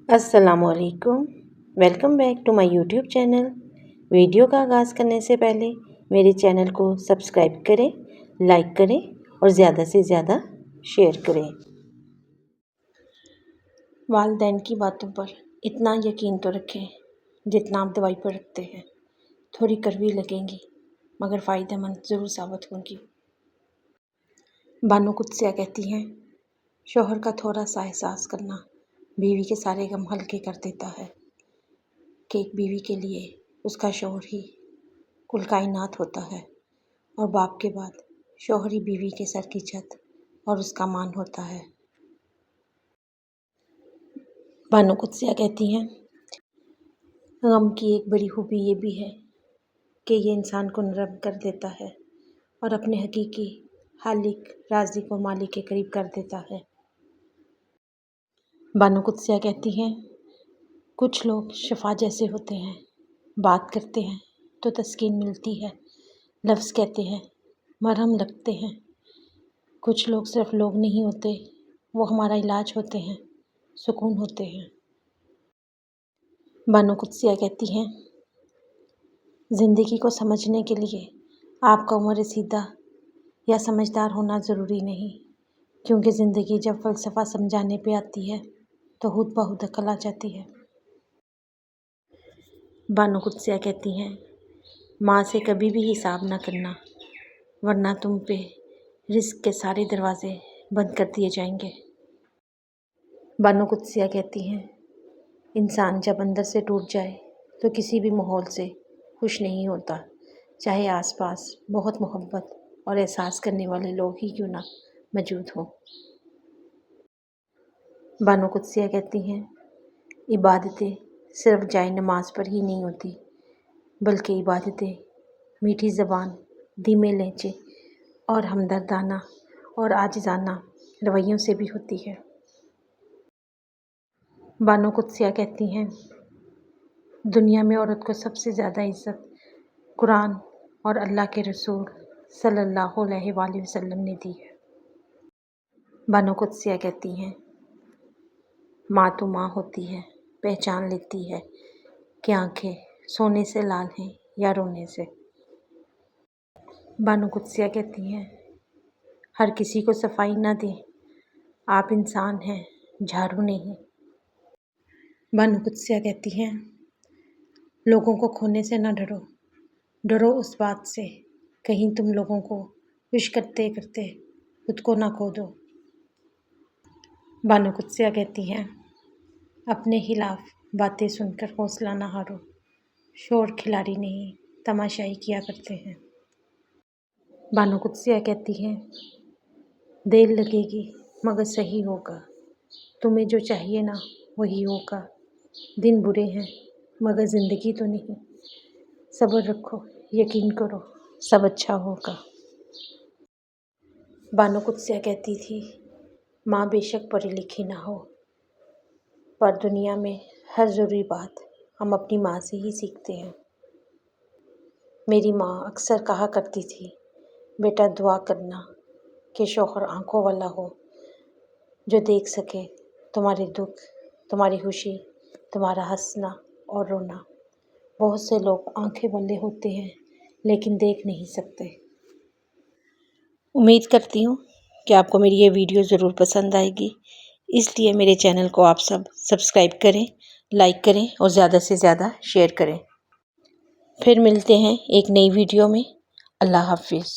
السلام علیکم، welcome back to my YouTube channel. Video کا آغاز کرنے سے پہلے میرے چینل کو سبسکرائب کریں، لائک کریں اور زیادہ سے زیادہ شیئر کریں۔ والدین کی باتوں پر اتنا یقین تو رکھیں جتنا آپ دوائی پر رکھتے ہیں۔ تھوڑی کڑوی لگیں گی مگر فائدہ مند ضرور ثابت ہوں گی۔ بانو قدسیہ کہتی ہیں، شوہر کا تھوڑا سا احساس کرنا بیوی کے سارے غم ہلکے کر دیتا ہے کہ ایک بیوی کے لیے اس کا شوہر ہی کل کائنات ہوتا ہے، اور باپ کے بعد شوہر ہی بیوی کے سر کی چھت اور اس کا مان ہوتا ہے۔ بانو قدسیہ کہتی ہیں، غم کی ایک بڑی خوبی یہ بھی ہے کہ یہ انسان کو نرم کر دیتا ہے اور اپنے حقیقی خالق، رازق و مالک کے قریب کر دیتا ہے۔ بانو قدسیہ کہتی ہیں، کچھ لوگ شفا جیسے ہوتے ہیں، بات کرتے ہیں تو تسکین ملتی ہے، لفظ کہتے ہیں، مرہم لگتے ہیں۔ کچھ لوگ صرف لوگ نہیں ہوتے، وہ ہمارا علاج ہوتے ہیں، سکون ہوتے ہیں۔ بانو قدسیہ کہتی ہیں، زندگی کو سمجھنے کے لیے آپ کا عمر رسیدہ یا سمجھدار ہونا ضروری نہیں، کیونکہ زندگی جب فلسفہ سمجھانے پہ آتی ہے تو خود بخود عقل آ جاتی ہے۔ بانو قدسیہ کہتی ہیں، ماں سے کبھی بھی حساب نہ کرنا، ورنہ تم پہ رزق کے سارے دروازے بند کر دیے جائیں گے۔ بانو قدسیہ کہتی ہیں، انسان جب اندر سے ٹوٹ جائے تو کسی بھی ماحول سے خوش نہیں ہوتا، چاہے آس پاس بہت محبت اور احساس کرنے والے لوگ ہی کیوں نہ موجود ہوں۔ بانو قدسیہ کہتی ہیں، عبادتیں صرف جائے نماز پر ہی نہیں ہوتی، بلکہ عبادتیں میٹھی زبان، دھیمے لہجے اور ہمدردانہ اور عاجزانہ رویوں سے بھی ہوتی ہے۔ بانو قدسیہ کہتی ہیں، دنیا میں عورت کو سب سے زیادہ عزت قرآن اور اللہ کے رسول صلی اللہ علیہ وآلہ وسلم نے دی ہے۔ بانو قدسیہ کہتی ہیں، ماں تو ماں ہوتی ہے، پہچان لیتی ہے کہ آنکھیں سونے سے لال ہیں یا رونے سے۔ بانو قدسیہ کہتی ہیں، ہر کسی کو صفائی نہ دیں، آپ انسان ہیں، جھاڑو نہیں۔ بانو قدسیہ کہتی ہیں، لوگوں کو کھونے سے نہ ڈرو، ڈرو اس بات سے کہیں تم لوگوں کو خوش کرتے کرتے خود کو نہ کھو دو۔ بانو قدسیہ کہتی ہیں، اپنے خلاف باتیں سن کر حوصلہ نہ ہارو، شور کھلاڑی نہیں، تماشائی کیا کرتے ہیں۔ بانو قدسیہ کہتی ہیں، دیر لگے گی مگر صحیح ہوگا، تمہیں جو چاہیے نا وہی ہوگا، دن برے ہیں مگر زندگی تو نہیں، صبر رکھو، یقین کرو، سب اچھا ہوگا۔ بانو قدسیہ کہتی تھی، ماں بے شک پڑھی لکھی نہ ہو، پر دنیا میں ہر ضروری بات ہم اپنی ماں سے ہی سیکھتے ہیں۔ میری ماں اکثر کہا کرتی تھی، بیٹا دعا کرنا کہ شوہر آنکھوں والا ہو، جو دیکھ سکے تمہارے دکھ، تمہاری خوشی، تمہارا ہنسنا اور رونا۔ بہت سے لوگ آنکھیں والے ہوتے ہیں لیکن دیکھ نہیں سکتے۔ امید کرتی ہوں کہ آپ کو میری یہ ویڈیو ضرور پسند آئے گی، اس لیے میرے چینل کو آپ سب سبسکرائب کریں، لائک کریں اور زیادہ سے زیادہ شیئر کریں۔ پھر ملتے ہیں ایک نئی ویڈیو میں۔ اللہ حافظ۔